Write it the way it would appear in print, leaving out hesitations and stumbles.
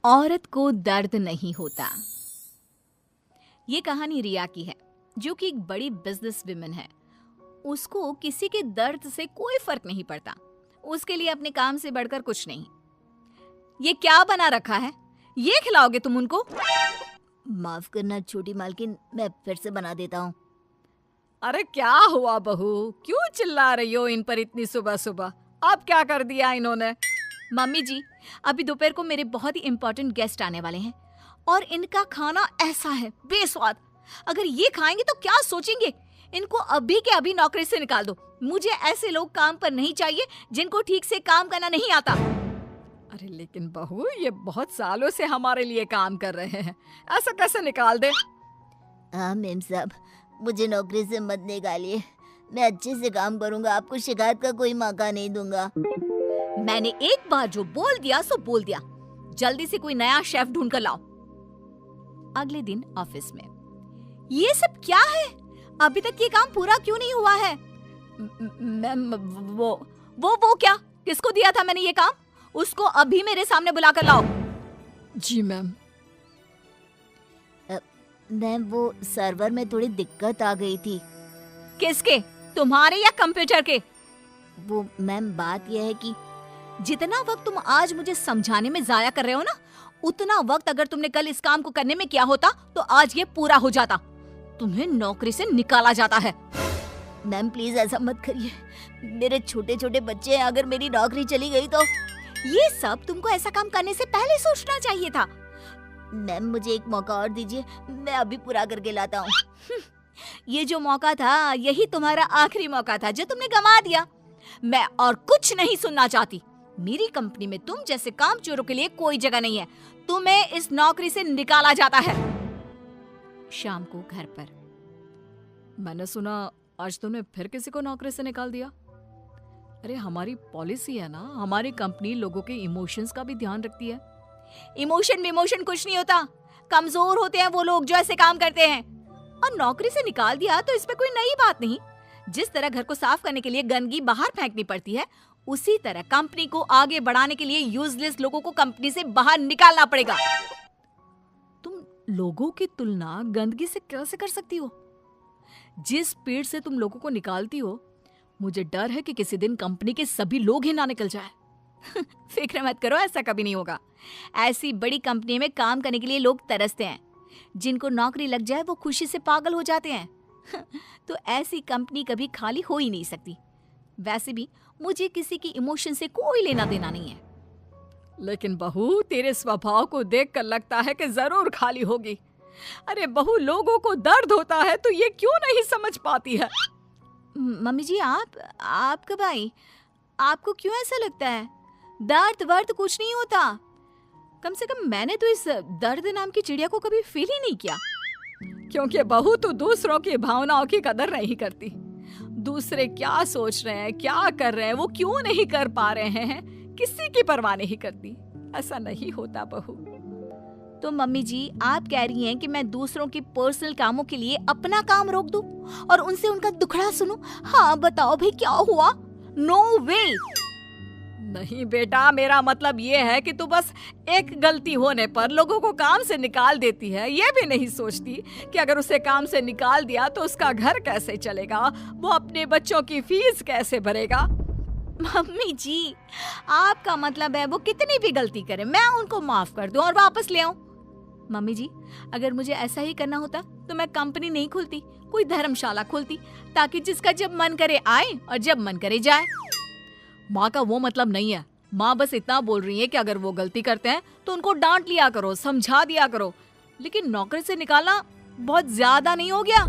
औरत को दर्द नहीं होता। ये कहानी रिया की है, जो कि एक बड़ी बिजनेस विमेन है। उसको किसी के दर्द से कोई फर्क नहीं पड़ता। उसके लिए अपने काम से बढ़कर कुछ नहीं। ये क्या बना रखा है? ये खिलाओगे तुम उनको? माफ करना छोटी मालकिन, मैं फिर से बना देता हूँ। अरे क्या हुआ बहू, क्यों चिल्ला रही हो इन पर इतनी सुबह सुबह? अब क्या कर दिया इन्होंने? मम्मी जी, अभी दोपहर को मेरे बहुत ही इम्पोर्टेंट गेस्ट आने वाले हैं और इनका खाना ऐसा है बेस्वाद। अगर ये खाएंगे तो क्या सोचेंगे? इनको अभी के अभी नौकरी से निकाल दो। मुझे ऐसे लोग काम पर नहीं चाहिए जिनको ठीक से काम करना नहीं आता। अरे लेकिन बहू, ये बहुत सालों से हमारे लिए काम कर रहे हैं, ऐसा कैसे निकाल दे? हाँ मेम साहब, मुझे नौकरी से मत निकालिए। मैं अच्छे से काम करूंगा, आपको शिकायत का कोई मौका नहीं दूंगा। मैंने एक बार जो बोल दिया सो बोल दिया। जल्दी से कोई नया शेफ ढूंढ कर लाओ। अगले दिन ऑफिस में, ये सब क्या है? अभी तक ये काम पूरा क्यों नहीं हुआ है? मैम, वो क्या? किसको दिया था मैंने ये काम? उसको अभी मेरे सामने बुलाकर लाओ। जी मैम। मैम, वो सर्वर में थोड़ी दिक्कत आ गई थी। किसके? तुम्हारे या कंप्यूटर के? वो मैम, बात यह है कि जितना वक्त तुम आज मुझे समझाने में जाया कर रहे हो ना, उतना वक्त अगर तुमने कल इस काम को करने में किया होता तो आज ये पूरा हो जाता। तुम्हें नौकरी से निकाला जाता है। मैम प्लीज ऐसा मत करिए, मेरे छोटे छोटे बच्चे हैं, अगर मेरी नौकरी चली गई तो। ये सब तुमको ऐसा काम करने से पहले सोचना चाहिए था। मैम मुझे एक मौका और दीजिए, मैं अभी पूरा करके लाता हूँ। ये जो मौका था, यही तुम्हारा आखिरी मौका था जो तुमने गंवा दिया। मैं और कुछ नहीं सुनना चाहती। मेरी कंपनी में तुम जैसे कामचोरों के लिए कोई जगह नहीं है। तुम्हें इस नौकरी से निकाला जाता है। शाम को घर पर, मैंने सुना आज तुमने फिर किसी को नौकरी से निकाल दिया। अरे हमारी पॉलिसी है ना, हमारी कंपनी लोगों के इमोशंस का भी ध्यान रखती है। इमोशन कुछ नहीं होता। कमजोर होते हैं वो लोग जो ऐसे काम करते हैं। और नौकरी से निकाल दिया तो इसमें कोई नई बात नहीं। जिस तरह घर को साफ करने के लिए गंदगी बाहर फेंकनी पड़ती है, उसी तरह कंपनी को आगे बढ़ाने के लिए यूजलेस लोगों को कंपनी से बाहर निकालना पड़ेगा। तुम लोगों की तुलना गंदगी से कैसे कर सकती हो? जिस स्पीड से तुम लोगों को निकालती हो, मुझे डर है कि किसी दिन कंपनी के सभी लोग ही ना निकल जाए। फिक्र मत करो, ऐसा कभी नहीं होगा। ऐसी बड़ी कंपनी में काम करने के लिए लोग तरसते हैं। जिनको नौकरी लग जाए वो खुशी से पागल हो जाते हैं। तो ऐसी कंपनी कभी खाली हो ही नहीं सकती। वैसे भी मुझे किसी की इमोशन से कोई लेना देना नहीं है। लेकिन बहू, तेरे स्वभाव को देखकर लगता है कि जरूर खाली होगी। अरे बहू, लोगों को दर्द होता है तो ये क्यों नहीं समझ पाती है? मम्मी जी, आप कब आई? आपको क्यों ऐसा लगता है? दर्द वर्द कुछ नहीं होता। कम से कम मैंने तो इस दर्द नाम की चिड़िया को कभी फील ही नहीं किया। क्योंकि बहू तो दूसरों की भावनाओं की कदर नहीं करती। दूसरे क्या सोच रहे हैं, क्या कर रहे हैं, वो क्यों नहीं कर पा रहे हैं, किसी की परवाह नहीं करती। ऐसा नहीं होता बहू। तो मम्मी जी, आप कह रही हैं कि मैं दूसरों के पर्सनल कामों के लिए अपना काम रोक दूं और उनसे उनका दुखड़ा सुनूं? हाँ बताओ भाई, क्या हुआ? नो वे। नहीं बेटा, मेरा मतलब ये है कि तू बस एक गलती होने पर लोगों को काम से निकाल देती है। ये भी नहीं सोचती कि अगर उसे काम से निकाल दिया तो उसका घर कैसे चलेगा, वो अपने बच्चों की फीस कैसे भरेगा। मम्मी जी, आपका मतलब है वो कितनी भी गलती करे मैं उनको माफ कर दूं और वापस ले आऊं? मम्मी जी, अगर मुझे ऐसा ही करना होता तो मैं कंपनी नहीं खोलती, कोई धर्मशाला खोलती, ताकि जिसका जब मन करे आए और जब मन करे जाए। माँ का वो मतलब नहीं है। माँ बस इतना बोल रही है कि अगर वो गलती करते हैं तो उनको डांट लिया करो, समझा दिया करो। लेकिन नौकरी से निकालना बहुत ज्यादा नहीं हो गया?